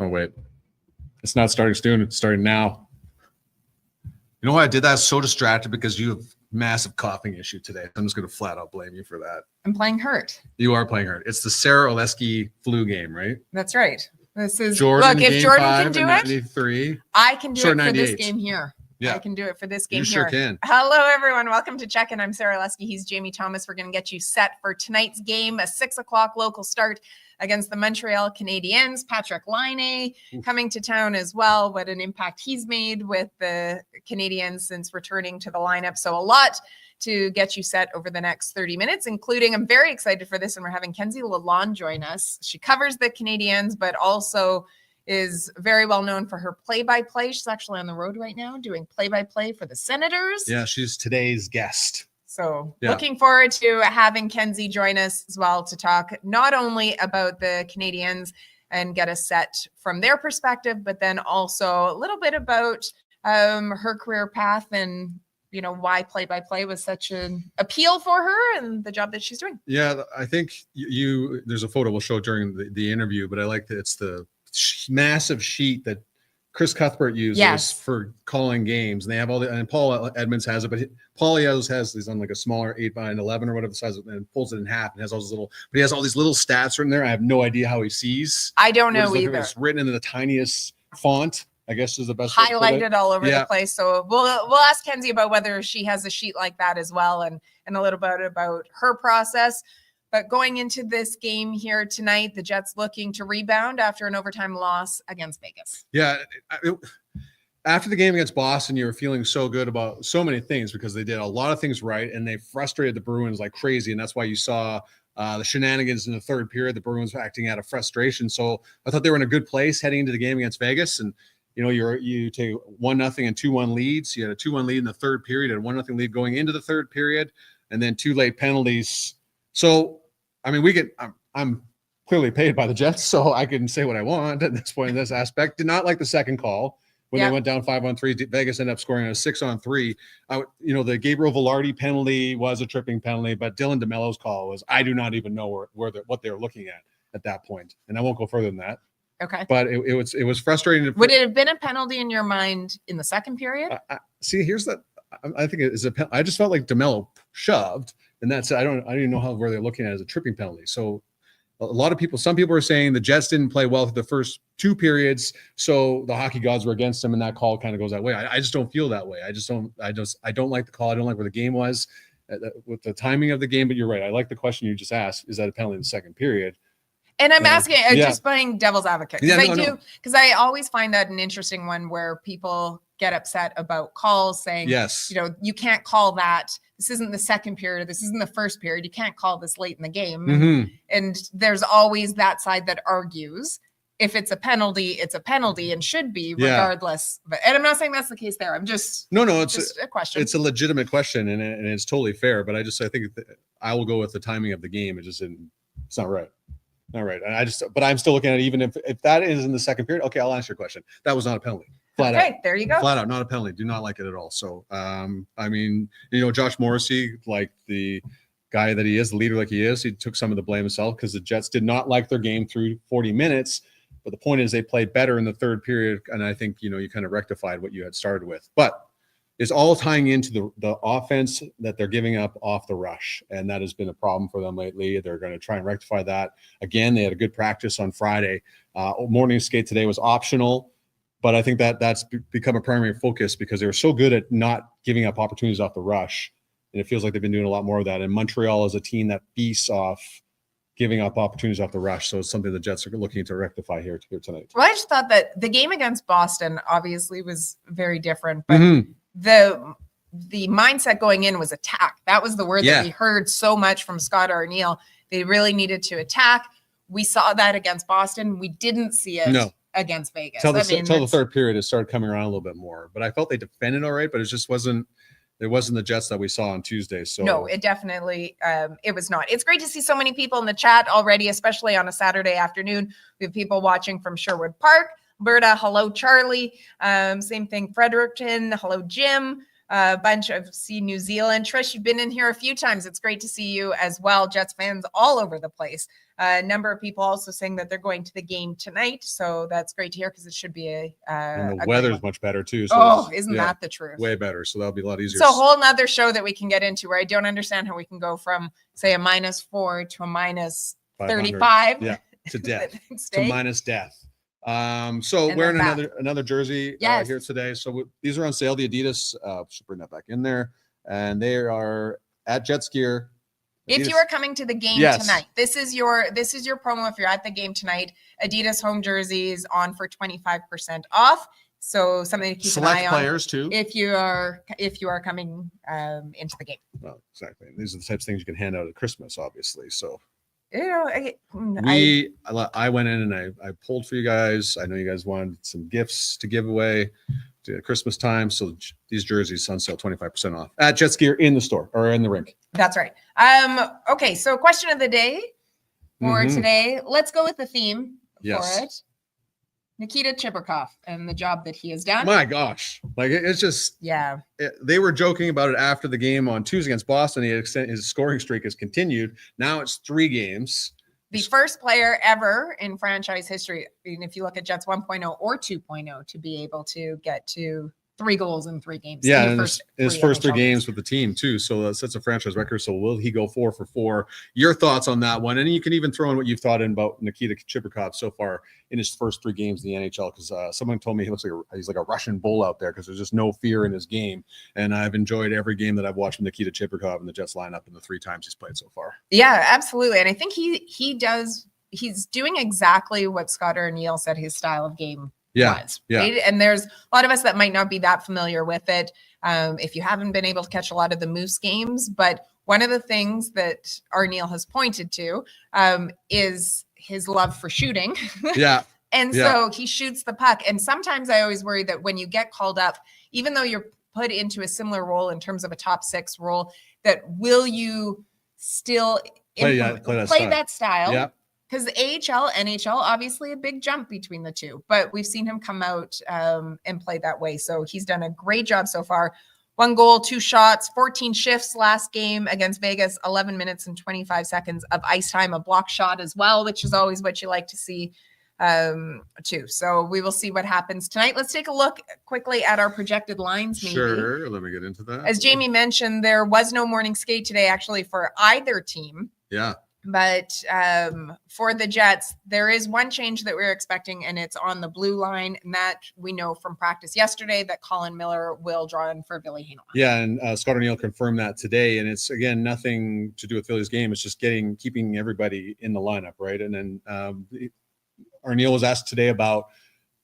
Oh, wait. It's not starting soon. It's starting now. You know why I did that? I was so distracted because you have massive coughing issue today. I'm just going to flat out blame you for that. I'm playing hurt. You are playing hurt. It's the Sara Oleski flu game, right? That's right. This is Jordan. Look, if Jordan can do it, 93. I can do it for this game here. Yeah. I can do it for this game you here. You sure can. Hello, everyone. Welcome to Check In. I'm Sara Oleski. He's Jamie Thomas. We're going to get you set for tonight's game, a 6 o'clock local start against the Montreal Canadiens. Patrick Laine coming to town as well. What an impact he's made with the Canadiens since returning to the lineup. So a lot to get you set over the next 30 minutes, including, I'm very excited for this, and we're having Kenzie Lalonde join us. She covers the Canadiens, but also is very well known for her play-by-play. She's actually on the road right now doing play-by-play for the Senators. Yeah, she's today's guest. So looking forward to having Kenzie join us as well to talk not only about the Canadiens and get us set from their perspective, but then also a little bit about her career path and, you know, why play-by-play was such an appeal for her and the job that she's doing. Yeah, I think there's a photo we'll show during the interview, but I like that it's the massive sheet that Chris Cuthbert uses for calling games. And they have and Paul Edmonds has it, but Paul has these on like a smaller 8x11 or whatever the size, and pulls it in half and has all these but he has all these little stats written there. I have no idea how he sees. I don't know either. It's written in the tiniest font, I guess is the best. Highlighted all over the place. So we'll ask Kenzie about whether she has a sheet like that as well, and a little bit about her process. But going into this game here tonight, the Jets looking to rebound after an overtime loss against Vegas. Yeah. After the game against Boston, you were feeling so good about so many things because they did a lot of things right, and they frustrated the Bruins like crazy. And that's why you saw the shenanigans in the third period, the Bruins acting out of frustration. So I thought they were in a good place heading into the game against Vegas. And, you know, you take 1-0 and 2-1 leads. You had a 2-1 lead in the third period and 1-0 lead going into the third period, and then 2 late penalties. So, I mean, I'm clearly paid by the Jets, so I can say what I want at this point in this aspect. Did not like the second call when they went down 5-on-3. Vegas ended up scoring on a 6-on-3. The Gabriel Velarde penalty was a tripping penalty, but Dylan DeMello's call was, I do not even know what they were looking at that point. And I won't go further than that. Okay. But it was frustrating. Would it have been a penalty in your mind in the second period? See, here's that. I think it is I just felt like DeMello shoved. And that's, I don't even know where they're looking at it as a tripping penalty. So some people are saying the Jets didn't play well for the first 2 periods. So the hockey gods were against them, and that call kind of goes that way. I just don't feel that way. I don't like the call. I don't like where the game was with the timing of the game, but you're right. I like the question you just asked. Is that a penalty in the second period? And I'm asking, just playing devil's advocate. Because I always find that an interesting one where people get upset about calls saying, you can't call that. This isn't the second period. This isn't the first period. You can't call this late in the game. Mm-hmm. And there's always that side that argues if it's a penalty, it's a penalty and should be regardless. And I'm not saying that's the case there. I'm just it's a question. It's a legitimate question and it's totally fair. But I think I will go with the timing of the game. It's not right. Not right. But I'm still looking at it, even if that is in the second period. Okay, I'll answer your question. That was not a penalty. Flat out. There you go. Flat out, not a penalty. Do not like it at all. So, I mean, Josh Morrissey, like the guy that he is, the leader like he is, he took some of the blame himself because the Jets did not like their game through 40 minutes. But the point is they played better in the third period, and I think, you kind of rectified what you had started with. But it's all tying into the offense that they're giving up off the rush, and that has been a problem for them lately. They're going to try and rectify that. Again, they had a good practice on Friday. Morning skate today was optional. But I think that's become a primary focus because they were so good at not giving up opportunities off the rush. And it feels like they've been doing a lot more of that. And Montreal is a team that feasts off giving up opportunities off the rush. So it's something the Jets are looking to rectify here tonight. Well, I just thought that the game against Boston obviously was very different. But the mindset going in was attack. That was the word that we heard so much from Scott Arniel. They really needed to attack. We saw that against Boston. We didn't see it against Vegas. Until the third period, it started coming around a little bit more. But I felt they defended all right, but it just wasn't the Jets that we saw on Tuesday. So no, it definitely it was not. It's great to see so many people in the chat already, especially on a Saturday afternoon. We have people watching from Sherwood Park, Alberta. Hello, Charlie. Same thing, Fredericton. Hello, Jim. A bunch of New Zealand. Trish, you've been in here a few times. It's great to see you as well. Jets fans all over the place. A number of people also saying that they're going to the game tonight. So that's great to hear because it should be and the a weather's much better too. So oh, isn't that the truth? Way better. So that'll be a lot easier. So a whole nother show that we can get into where I don't understand how we can go from, say, a -4 to a minus 35. Yeah, to death. To minus death. So wearing another jersey here today. So these are on sale. The Adidas, should bring that back in there. And they are at Jet Skier. If you are coming to the game tonight, this is your promo. If you're at the game tonight, Adidas home jerseys on for 25% off. So something to keep an eye on. Select players too. If you are coming into the game. Well, exactly. These are the types of things you can hand out at Christmas, obviously. So I went in and I pulled for you guys. I know you guys wanted some gifts to give away to Christmas time. So these jerseys on sale 25% off at Jet Skier in the store or in the rink. That's right. Okay, so question of the day for today. Let's go with the theme for it. Nikita Chibrikov and the job that he has done. My gosh. Like it's just they were joking about it after the game on Tuesday against Boston. His scoring streak has continued. Now it's 3 games. The first player ever in franchise history, and if you look at Jets 1.0 or 2.0, to be able to get to 3 goals in 3 games. Yeah, and his first 3 games with the team too. So that's a franchise record. So will he go 4 for 4? Your thoughts on that one? And you can even throw in what you've thought in about Nikita Chibrikov so far in his first 3 games in the NHL. Because someone told me he looks like he's like a Russian bull out there because there's just no fear in his game. And I've enjoyed every game that I've watched from Nikita Chibrikov in the Jets lineup in the 3 times he's played so far. Yeah, absolutely. And I think he's doing exactly what Scott O'Neill said his style of game was, right? And there's a lot of us that might not be that familiar with it. If you haven't been able to catch a lot of the Moose games, but one of the things that O'Neill has pointed to is his love for shooting. Yeah. And so he shoots the puck. And sometimes I always worry that when you get called up, even though you're put into a similar role in terms of a top 6 role, that will you still play that style? Yeah. Because AHL, NHL, obviously a big jump between the two, but we've seen him come out and play that way. So he's done a great job so far. 1 goal, 2 shots, 14 shifts last game against Vegas, 11 minutes and 25 seconds of ice time, a block shot as well, which is always what you like to see too. So we will see what happens tonight. Let's take a look quickly at our projected lines. Maybe. Sure, let me get into that. As Jamie mentioned, there was no morning skate today actually for either team. Yeah. But for the Jets, there is one change that we're expecting, and it's on the blue line. And that we know from practice yesterday that Colin Miller will draw in for Ville Heinola. Yeah, and Scott O'Neill confirmed that today. And it's, again, nothing to do with Philly's game. It's just keeping everybody in the lineup, right? And then O'Neill was asked today about,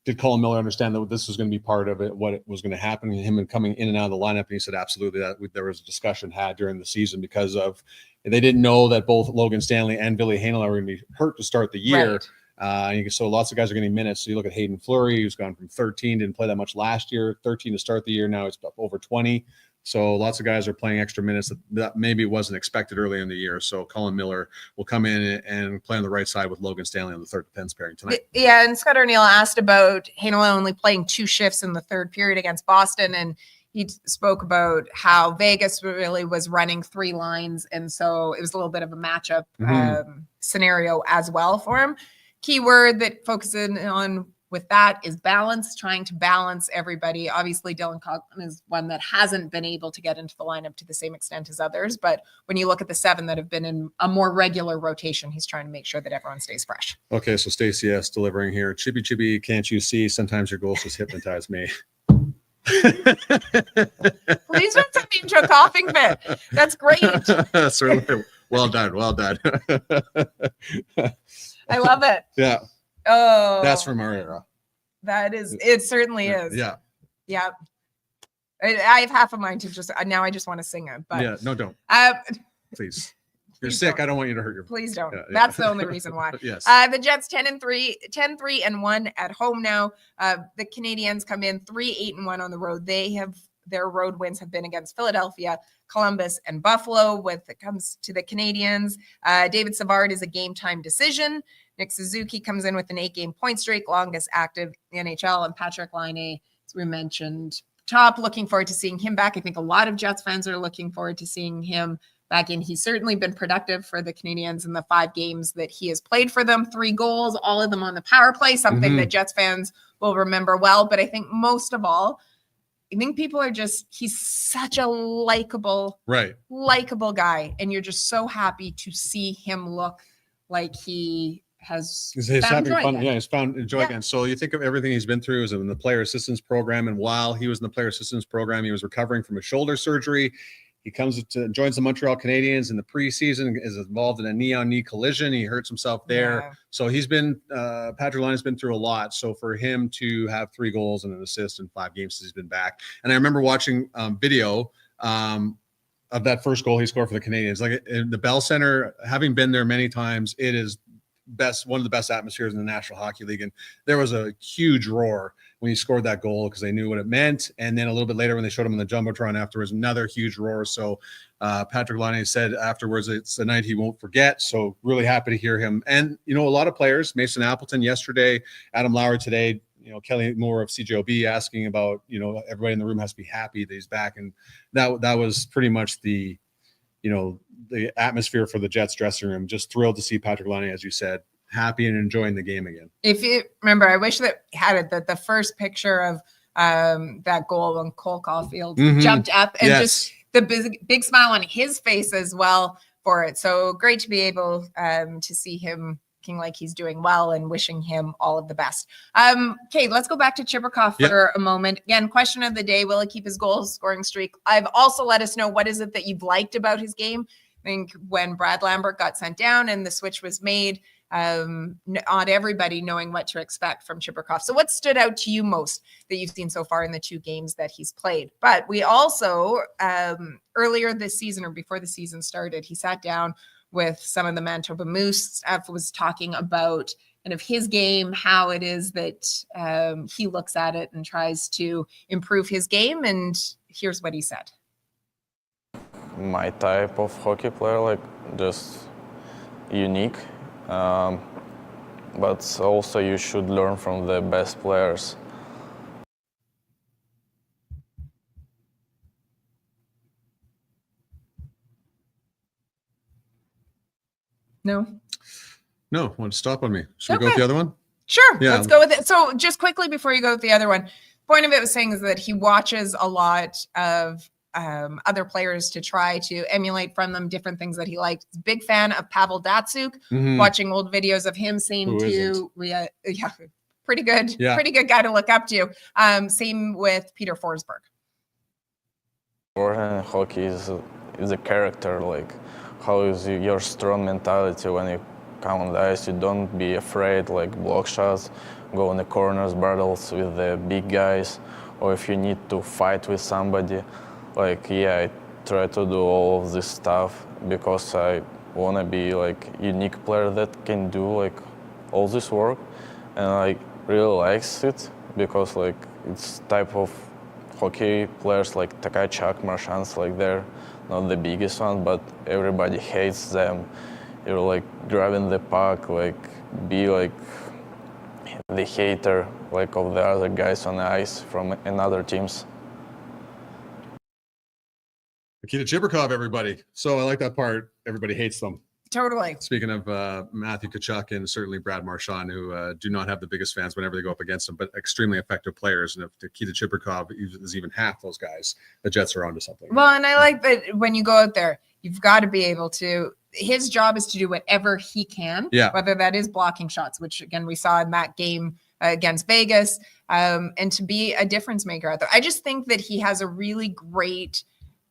did Colin Miller understand that this was going to be part of it, what it was going to happen, him and coming in and out of the lineup? And he said, absolutely. That there was a discussion had during the season because of they didn't know that both Logan Stanley and Ville Heinola were going to be hurt to start the year. Right. So lots of guys are getting minutes. So you look at Hayden Fleury, who's gone from 13, didn't play that much last year, 13 to start the year. Now it's over 20. So lots of guys are playing extra minutes that maybe wasn't expected early in the year. So Colin Miller will come in and play on the right side with Logan Stanley on the third defense pairing tonight. Yeah, and Scott O'Neill asked about Heinola only playing 2 shifts in the third period against Boston, and he spoke about how Vegas really was running 3 lines, and so it was a little bit of a matchup scenario as well for him. Key word that focusing on with that is balance, trying to balance everybody. Obviously, Dylan Coghlan is one that hasn't been able to get into the lineup to the same extent as others. But when you look at the 7 that have been in a more regular rotation, he's trying to make sure that everyone stays fresh. Okay, so Stacey S. delivering here. Chibi, can't you see? Sometimes your goals just hypnotize me. Please don't send me into a coughing fit. That's great. Certainly. Well done. I love it. Yeah. Oh, that's from our era. That is, it certainly is. Yeah. Yeah. I have half of mine to just, now I just want to sing it, but yeah, no, don't. Please. You're please sick. Don't. I don't want you to hurt your. Please don't. Yeah. That's the only reason why. Yes. The Jets 10-3-1 at home now. The Canadiens come in 3-8-1 on the road. Their road wins have been against Philadelphia, Columbus, and Buffalo. When it comes to the Canadiens, David Savard is a game time decision. Nick Suzuki comes in with an 8-game point streak, longest active NHL, and Patrick Laine, as we mentioned, top. Looking forward to seeing him back. I think a lot of Jets fans are looking forward to seeing him back in. He's certainly been productive for the Canadiens in the 5 games that he has played for them. 3 goals, all of them on the power play, something that Jets fans will remember well. But I think most of all, I think people are he's such a likable guy. And you're just so happy to see him look like he has he's having fun. Again. Yeah, he's found joy again. So you think of everything he's been through. He was in the player assistance program, and while he was in the player assistance program, he was recovering from a shoulder surgery. He joins the Montreal Canadiens in the preseason, is involved in a knee-on-knee collision. He hurts himself there. Yeah. So he's been Patrick Laine has been through a lot. So for him to have 3 goals and an assist in 5 games since he's been back, and I remember watching video of that first goal he scored for the Canadiens. Like in the Bell Center, having been there many times, it is one of the best atmospheres in the National Hockey League. And there was a huge roar when he scored that goal because they knew what it meant. And then a little bit later when they showed him on the Jumbotron afterwards, another huge roar. So Patrick Laine said afterwards, it's a night he won't forget. So really happy to hear him. And, a lot of players, Mason Appleton yesterday, Adam Lowry today, Kelly Moore of CJOB asking about, everybody in the room has to be happy that he's back. And that was pretty much the atmosphere for the Jets dressing room. Just thrilled to see Patrick Laine, as you said, happy and enjoying the game again. If you remember, I wish that had it that the first picture of that goal when Cole Caulfield jumped up and just the big smile on his face as well for it. So great to be able to see him looking like he's doing well and wishing him all of the best. Okay, let's go back to Chibrikov for a moment. Again, question of the day, will he keep his goal scoring streak? I've also let us know what is it that you've liked about his game. I think when Brad Lambert got sent down and the switch was made, not everybody knowing what to expect from Chibrikov. So what stood out to you most that you've seen so far in the 2 games that he's played? But we also, earlier this season or before the season started, he sat down with some of the Manitoba Moose staff, was talking about kind of his game, how it is that he looks at it and tries to improve his game. And here's what he said. My type of hockey player, just unique. But also you should learn from the best players. No, want to stop on me. Should we go with the other one? Sure. Yeah. Let's go with it. So just quickly before you go with the other one, point of it was saying is that he watches a lot of other players to try to emulate from them different things that he liked. Big fan of Pavel Datsyuk, watching old videos of him. Same too. Pretty good guy to look up to. Same with Peter Forsberg. Hockey is a character, how is your strong mentality when you come on the ice. You don't be afraid, block shots, go in the corners, battles with the big guys, or if you need to fight with somebody. I try to do all of this stuff because I want to be unique player that can do all this work, and I really likes it because it's type of hockey players like Takachuk, Marchands, they're not the biggest one, but everybody hates them. You're grabbing the puck, be the hater of the other guys on the ice from another teams. Nikita Chibrikov, everybody. So I like that part. Everybody hates them. Totally. Speaking of Matthew Tkachuk and certainly Brad Marchand, who do not have the biggest fans whenever they go up against them, but extremely effective players. And if Nikita Chibrikov is even half those guys, the Jets are onto something. Well, and I like that when you go out there, you've got to be able to. His job is to do whatever he can, whether that is blocking shots, which again we saw in that game against Vegas, and to be a difference maker out there. I just think that he has a really great,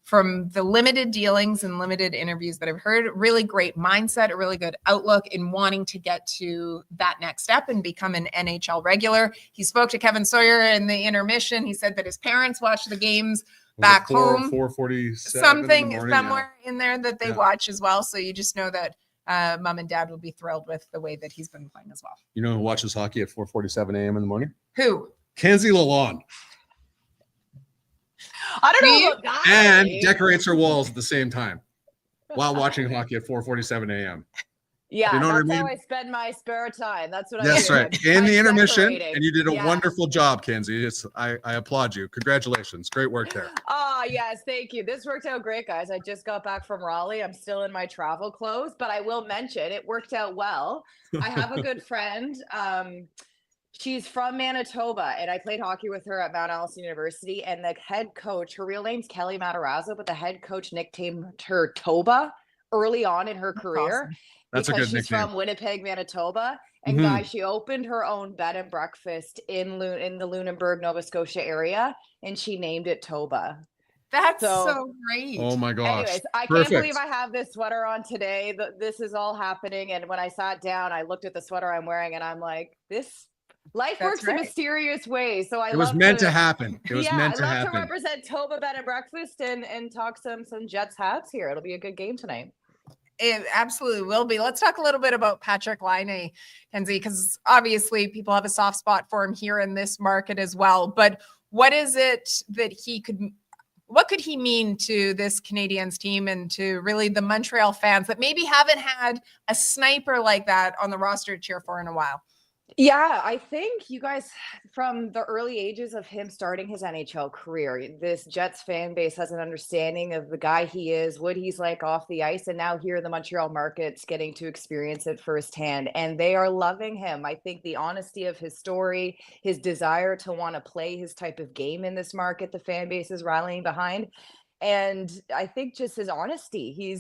from the limited dealings and limited interviews that I've heard, really great mindset, a really good outlook in wanting to get to that next step and become an NHL regular. He spoke to Kevin Sawyer in the intermission. He said that his parents watch the games back home. 4:47 something somewhere in there that they watch as well. So you just know that mom and dad will be thrilled with the way that he's been playing as well. You know who watches hockey at 4:47 a.m. in the morning? Who? Kenzie Lalonde. I don't know. And decorates her walls at the same time while watching hockey at 4:47 a.m. Yeah, You know what I that's how mean? I spend my spare time. That's what Yes, I'm right. In the intermission, decorating. and you did a Yeah. wonderful job, Kenzie. I applaud you. Congratulations. Great work there. Yes, thank you. This worked out great, guys. I just got back from Raleigh. I'm still in my travel clothes, but I will mention it worked out well. I have a good friend. She's from Manitoba, and I played hockey with her at Mount Allison University. And the head coach, her real name's Kelly Matarazzo, but the head coach nicknamed her Toba early on in her career. Awesome. That's a because good she's nickname. from Winnipeg, Manitoba. And Mhm. guys, she opened her own bed and breakfast in the Lunenburg, Nova Scotia area, and she named it Toba. That's So- so great. Oh my gosh. Anyways, I Perfect. can't believe I have this sweater on today. This is all happening. And when I sat down, I looked at the sweater I'm wearing and I'm like, life That's works in right. mysterious ways. So It was meant to happen. It was meant to I love happen. to represent Toba Bed and Breakfast and talk some Jets hats here. It'll be a good game tonight. It absolutely will be. Let's talk a little bit about Patrik Laine, Kenzie, because obviously people have a soft spot for him here in this market as well. But what is it that what could he mean to this Canadiens team and to really the Montreal fans that maybe haven't had a sniper like that on the roster to cheer for in a while? Yeah, I think you guys, from the early ages of him starting his NHL career, this Jets fan base has an understanding of the guy he is, what he's like off the ice, and now here in the Montreal markets, getting to experience it firsthand. And they are loving him. I think the honesty of his story, his desire to want to play his type of game in this market, the fan base is rallying behind. And I think just his honesty,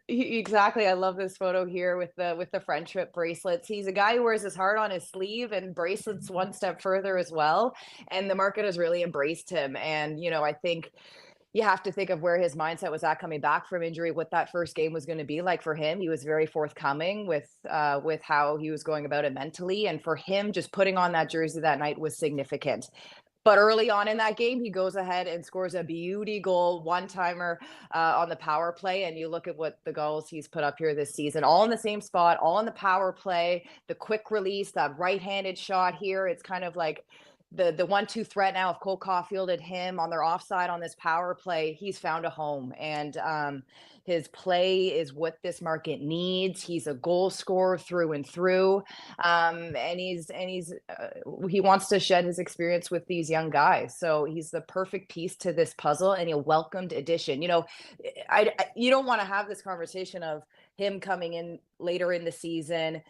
exactly. I love this photo here with the friendship bracelets. He's a guy who wears his heart on his sleeve, and bracelets one step further as well. And the market has really embraced him. And, I think you have to think of where his mindset was at coming back from injury, what that first game was going to be like for him. He was very forthcoming with how he was going about it mentally. And for him, just putting on that jersey that night was significant. But early on in that game, he goes ahead and scores a beauty goal, one-timer on the power play. And you look at what the goals he's put up here this season, all in the same spot, all in the power play, the quick release, that right-handed shot here. It's kind of like the 1-2 threat now of Cole Caulfield and him on their offside on this power play. He's found a home, and his play is what this market needs. He's a goal scorer through and through, and he wants to shed his experience with these young guys. So he's the perfect piece to this puzzle, and a welcomed addition. You don't want to have this conversation of him coming in later in the season,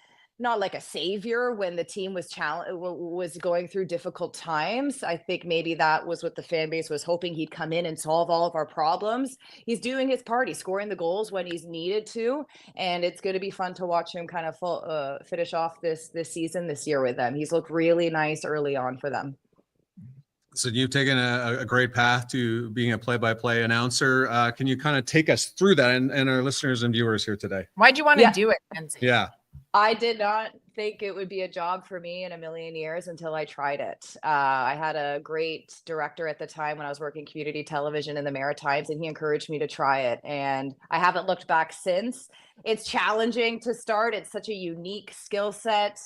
not like a savior when the team was going through difficult times. I think maybe that was what the fan base was hoping. He'd come in and solve all of our problems. He's doing his part. He's scoring the goals when he's needed to, and it's going to be fun to watch him kind of finish off this season this year with them. He's looked really nice early on for them. So you've taken a great path to being a play-by-play announcer. Can you kind of take us through that and our listeners and viewers here today? Why'd you want to do it, Kenzie? Yeah. I did not think it would be a job for me in a million years until I tried it. I had a great director at the time when I was working community television in the Maritimes, and he encouraged me to try it. And I haven't looked back since. It's challenging to start. It's such a unique skill set.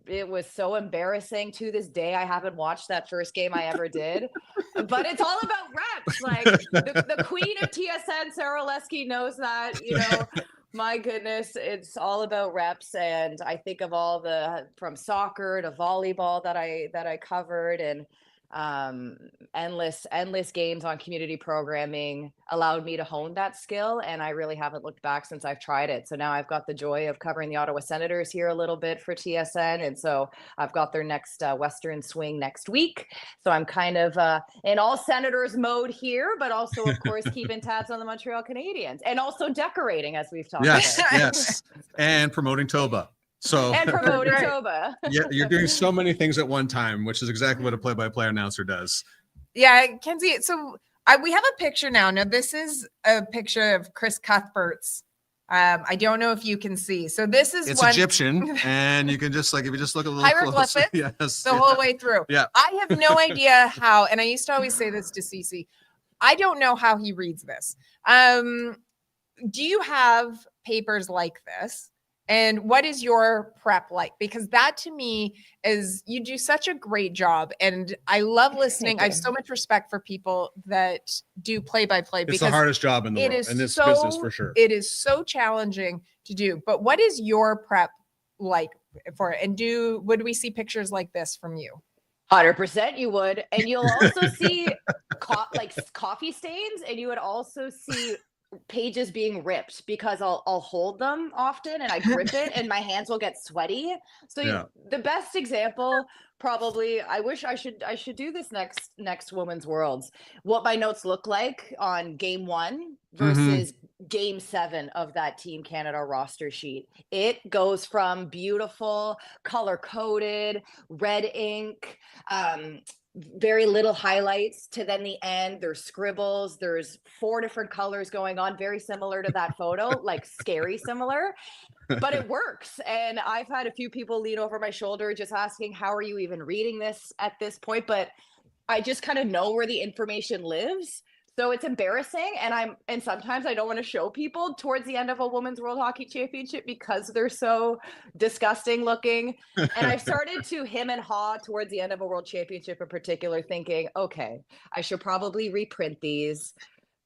It was so embarrassing. To this day, I haven't watched that first game I ever did. But it's all about reps. Like the queen of TSN, Sara Lesky, knows that, My goodness, it's all about reps. And I think of all from soccer to volleyball that I covered, and endless games on community programming allowed me to hone that skill. And I really haven't looked back since I've tried it. So now I've got the joy of covering the Ottawa Senators here a little bit for TSN. And so I've got their next Western swing next week. So I'm kind of in all Senators mode here, but also, of course, keeping tabs on the Montreal Canadiens, and also decorating, as we've talked about. Yes. And promoting Toba. And promoting Toba. Yeah, you're doing so many things at one time, which is exactly what a play-by-play announcer does. Yeah, Kenzie. So we have a picture now. Now, this is a picture of Chris Cuthbert's. I don't know if you can see. So this is Egyptian, and you can just if you just look a little closer. Yes, the whole way through. Yeah. I have no idea how, and I used to always say this to Cece, I don't know how he reads this. Do you have papers like this? And what is your prep like? Because that to me is, you do such a great job. And I love listening. I have so much respect for people that do play-by-play. It's the hardest job in the world in this business for sure. It is so challenging to do. But what is your prep like for it? And would we see pictures like this from you? 100% you would. And you'll also see coffee stains, and you would also see pages being ripped because I'll hold them often and I grip it and my hands will get sweaty. So the best example, probably, I wish I should do this next Women's Worlds, what my notes look like on game 1 versus game 7 of that Team Canada roster sheet. It goes from beautiful, color-coded, red ink, very little highlights, to then the end there's scribbles, there's 4 different colors going on, very similar to that photo, like scary similar, but it works. And I've had a few people lean over my shoulder just asking, how are you even reading this at this point? But I just kind of know where the information lives. So it's embarrassing, and sometimes I don't want to show people towards the end of a Women's World Hockey Championship because they're so disgusting looking. And I've started to hem and haw towards the end of a World Championship in particular, thinking, okay, I should probably reprint these.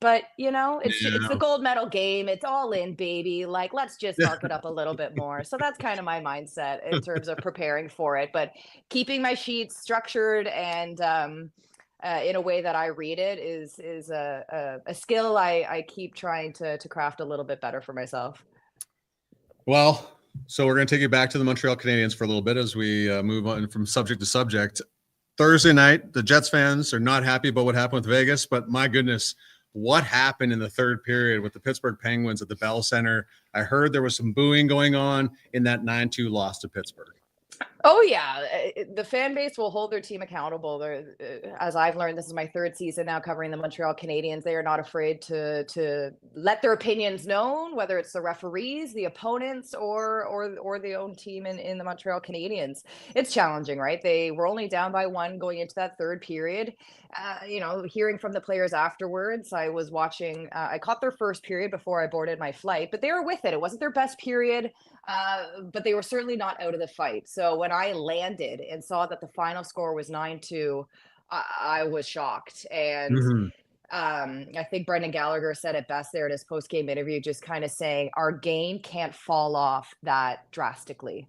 But it's the gold medal game. It's all in, baby. Like, let's just mark it up a little bit more. So that's kind of my mindset in terms of preparing for it. But keeping my sheets structured and in a way that I read it is a skill I keep trying to craft a little bit better for myself. Well, so we're going to take you back to the Montreal Canadiens for a little bit as we move on from subject to subject. Thursday night, the Jets fans are not happy about what happened with Vegas, but my goodness, what happened in the third period with the Pittsburgh Penguins at the Bell Center? I heard there was some booing going on in that 9-2 loss to Pittsburgh. Oh, yeah. The fan base will hold their team accountable. As I've learned, this is my 3rd season now covering the Montreal Canadiens. They are not afraid to let their opinions known, whether it's the referees, the opponents, or the own team in the Montreal Canadiens. It's challenging, right? They were only down by 1 going into that 3rd period. Hearing from the players afterwards, I was watching, I caught their first period before I boarded my flight, but they were with it. It wasn't their best period, but they were certainly not out of the fight. So when I landed and saw that the final score was 9-2, I was shocked. And I think Brendan Gallagher said it best there in his post-game interview, just kind of saying our game can't fall off that drastically.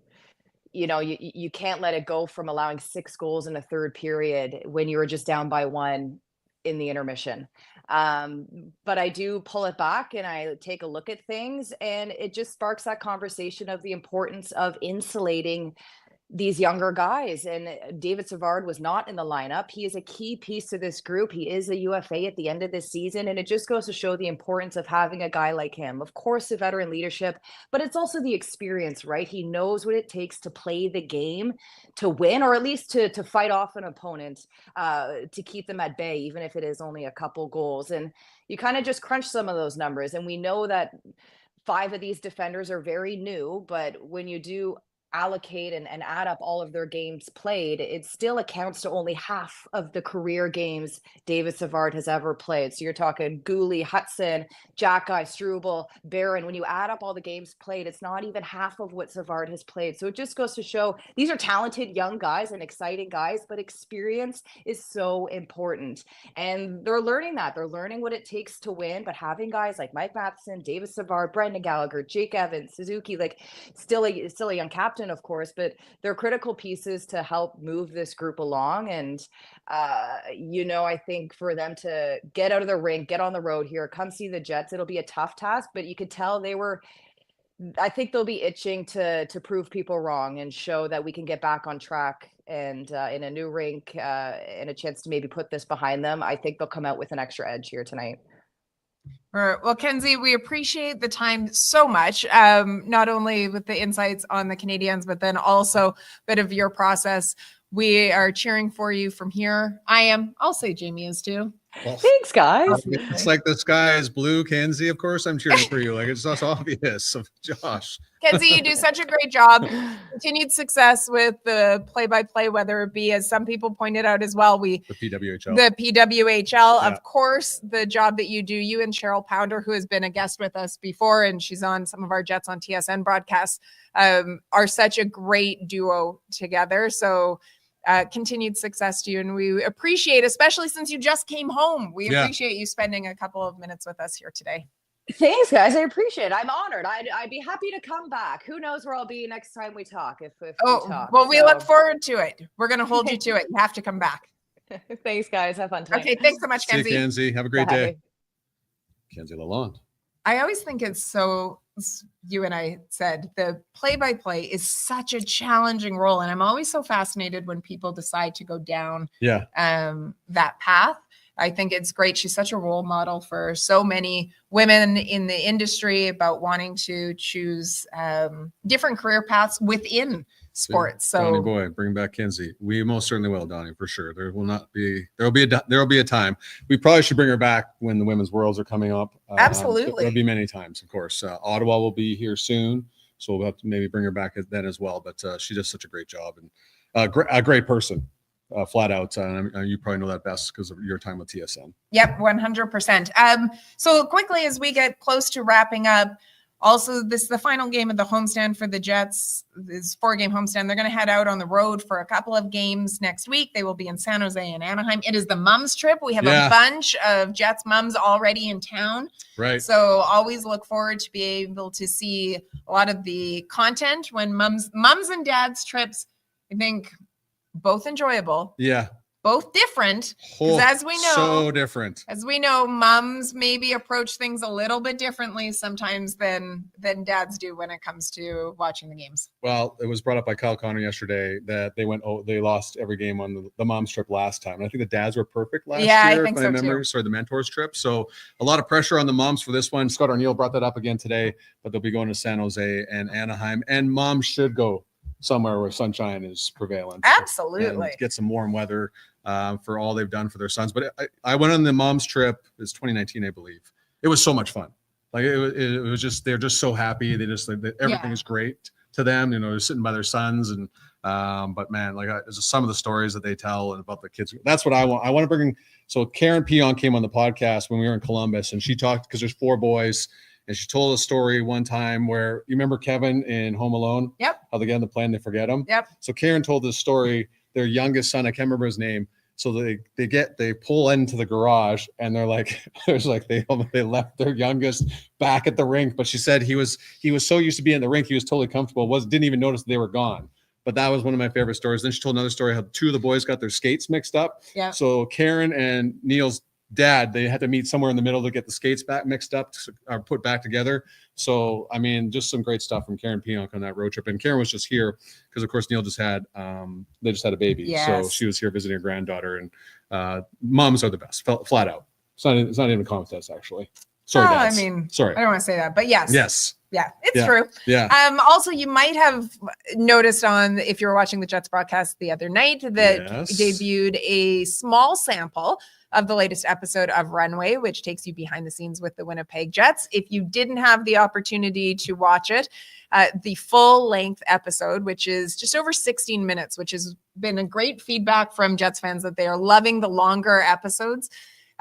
You can't let it go from allowing 6 goals in the 3rd period when you were just down by 1 in the intermission. But I do pull it back and I take a look at things, and it just sparks that conversation of the importance of insulating these younger guys. And David Savard was not in the lineup. He is a key piece to this group. He is a UFA at the end of this season. And it just goes to show the importance of having a guy like him. Of course, the veteran leadership, but it's also the experience, right? He knows what it takes to play the game, to win, or at least to fight off an opponent, to keep them at bay, even if it is only a couple goals. And you kind of just crunch some of those numbers. And we know that 5 of these defenders are very new, but when you do allocate and add up all of their games played, it still accounts to only half of the career games David Savard has ever played. So you're talking Gooley, Hudson, Jackeye, Struble, Barron. When you add up all the games played, it's not even half of what Savard has played. So it just goes to show these are talented young guys and exciting guys, but experience is so important. And they're learning that. They're learning what it takes to win, but having guys like Mike Matheson, David Savard, Brendan Gallagher, Jake Evans, Suzuki, like still a young captain, of course, but they're critical pieces to help move this group along. And I think for them to get out of the rink, get on the road here, come see the Jets, it'll be a tough task, but you could tell I think they'll be itching to prove people wrong and show that we can get back on track, and in a new rink, and a chance to maybe put this behind them. I think they'll come out with an extra edge here tonight. All right. Well, Kenzie, we appreciate the time so much, not only with the insights on the Canadiens, but then also a bit of your process. We are cheering for you from here. I'll say Jamie is too. Well, Thanks, guys. it's like the sky is blue, Kenzie. Of course, I'm cheering for you. Like it's just obvious. So, Josh, Kenzie, you do such a great job. Continued success with the play-by-play, whether it be, as some people pointed out as well, the PWHL. the PWHL, Yeah. of course, the job that you do, you and Cheryl Pounder, who has been a guest with us before, and she's on some of our Jets on TSN broadcasts, are such a great duo together. So continued success to you. And we appreciate, especially since you just came home, we appreciate you spending a couple of minutes with us here today. Thanks, guys. I appreciate it. I'm honored. I'd be happy to come back. Who knows where I'll be next time we talk, if we talk. Well, we look forward to it. We're going to hold you to it. You have to come back. Thanks, guys. Have fun tonight. Okay, thanks so much, Kenzie. See you, Kenzie. Have a great Bye. day. Kenzie Lalonde. I always think it's so, you and I said, the play-by-play is such a challenging role. And I'm always so fascinated when people decide to go down that path. I think it's great. She's such a role model for so many women in the industry about wanting to choose different career paths within sports. So, Donnie boy, bring back Kenzie. We most certainly will, Donnie, for sure. There will be a time. We probably should bring her back when the women's worlds are coming up. Absolutely. There'll be many times, of course. Ottawa will be here soon, so we'll have to maybe bring her back then as well. But she does such a great job and a great person. Flat out. You probably know that best because of your time with TSN. Yep, 100%. So quickly, as we get close to wrapping up, also, this is the final game of the homestand for the Jets. This 4-game homestand. They're going to head out on the road for a couple of games next week. They will be in San Jose and Anaheim. It is the mums trip. We have a bunch of Jets mums already in town. Right. So always look forward to be able to see a lot of the content when mums and dads trips, I think, both enjoyable. Yeah. Both different. Because as we know, so different. As we know, mums maybe approach things a little bit differently sometimes than dads do when it comes to watching the games. Well, it was brought up by Kyle Connor yesterday that they lost every game on the mom's trip last time. And I think the dads were perfect last year. I think so too. Sorry, the mentors trip. So a lot of pressure on the moms for this one. Scott Arneal brought that up again today, but they'll be going to San Jose and Anaheim. And moms should go somewhere where sunshine is prevalent. Absolutely. And get some warm weather for all they've done for their sons. But I went on the mom's trip. It's 2019, I believe. It was so much fun. Like it was just, they're just so happy. They just, everything is great to them. You know, they're sitting by their sons and, but man, like some of the stories that they tell and about the kids, that's what I want. I want to bring, so Karen Pion came on the podcast when we were in Columbus and she talked, because there's 4 boys. And she told a story one time where, you remember Kevin in Home Alone? Yep. How they get on the plane, they forget him? Yep. So Karen told this story, their youngest son, I can't remember his name. So they pull into the garage and they're like, they left their youngest back at the rink. But she said he was so used to being in the rink, he was totally comfortable, didn't even notice they were gone. But that was one of my favorite stories. Then she told another story how 2 of the boys got their skates mixed up. Yeah. So Karen and Neil's dad, they had to meet somewhere in the middle to get the skates back mixed up or put back together. So I mean, just some great stuff from Karen Pionk on that road trip. And Karen was just here because of course Neil just had they just had a baby. Yes. So she was here visiting her granddaughter. And moms are the best, flat out. It's not even a contest actually. Sorry, dads. I mean, sorry, I don't want to say that, but yes. Yeah, it's true. Yeah. Also, you might have noticed if you were watching the Jets broadcast the other night, that debuted a small sample of the latest episode of Runway, which takes you behind the scenes with the Winnipeg Jets. If you didn't have the opportunity to watch it, the full length episode, which is just over 16 minutes, which has been a great feedback from Jets fans that they are loving the longer episodes.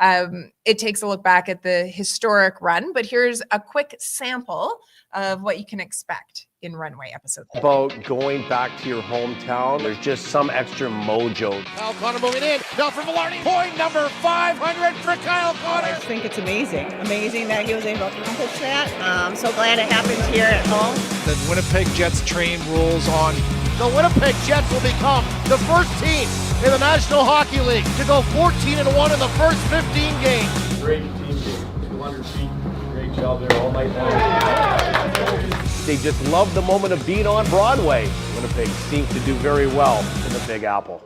It takes a look back at the historic run, but here's a quick sample of what you can expect in Runway episode 3. About going back to your hometown, there's just some extra mojo. Kyle Connor moving in, now for Velarde, point number 500 for Kyle Connor. I think it's amazing that he was able to accomplish that. I'm so glad it happened here at home. The Winnipeg Jets train rolls on. The Winnipeg Jets will become the first team in the National Hockey League to go 14-1 in the first 15 games. Great team game, 200 feet. Great job there all night long. They just love the moment of being on Broadway. Winnipeg seems to do very well in the Big Apple.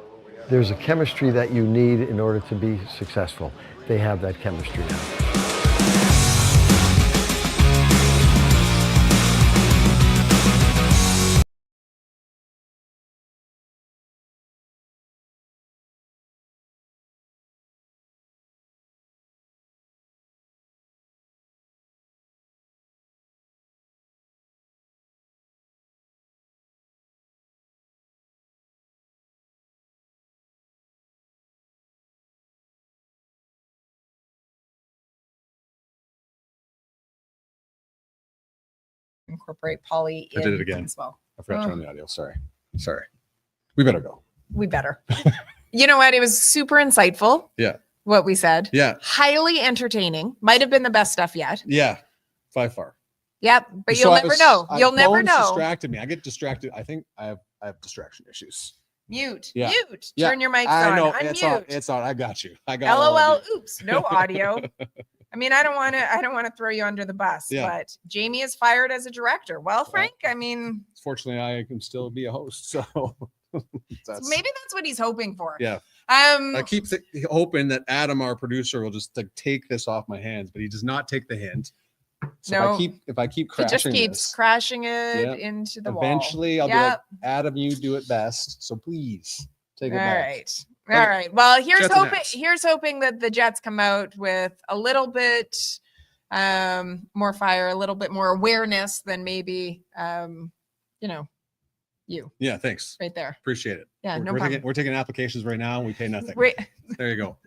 There's a chemistry that you need in order to be successful. They have that chemistry now. incorporate Pauly in I did it again. as well. I forgot to turn on the audio. Sorry. We better go. We better. You know what? It was super insightful. Yeah. What we said. Yeah. Highly entertaining. Might have been the best stuff yet. Yeah. By far. Yep. But you'll never know. You'll never know. Distracted me. I get distracted. I think I have distraction issues. Mute. Yeah. Mute. Yeah. Turn your mics I on. know. Unmute. It's on. I got you. I got all LOL. of you. Oops. No audio. I mean, I don't want to throw you under the bus, but Jamie is fired as a director. Well, Frank, I mean, fortunately, I can still be a host, so maybe that's what he's hoping for. Yeah. I keep hoping that Adam, our producer, will just take this off my hands, but he does not take the hint. So if I keep crashing, it just keeps crashing it into the wall. Eventually, I'll be like, Adam, you do it best. So please take it back. All right. Well, here's hoping that the Jets come out with a little bit more fire, a little bit more awareness than maybe you. Yeah, thanks. Right there. Appreciate it. Yeah, no problem. We're taking applications right now and we pay nothing. There you go.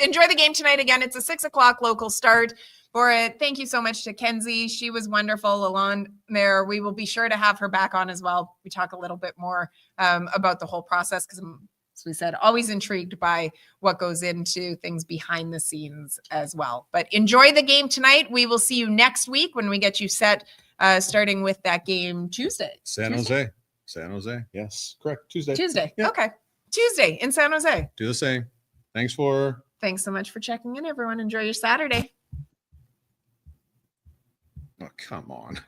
Enjoy the game tonight. Again, it's a 6:00 local start. For it, thank you so much to Kenzie. She was wonderful. Lalonde there. We will be sure to have her back on as well. We talk a little bit more about the whole process because, as we said, always intrigued by what goes into things behind the scenes as well. But enjoy the game tonight. We will see you next week when we get you set, starting with that game Tuesday. San Jose. Yes, correct. Tuesday. Yeah. Okay. Tuesday in San Jose. Do the same. Thanks so much for checking in, everyone. Enjoy your Saturday. Oh, come on.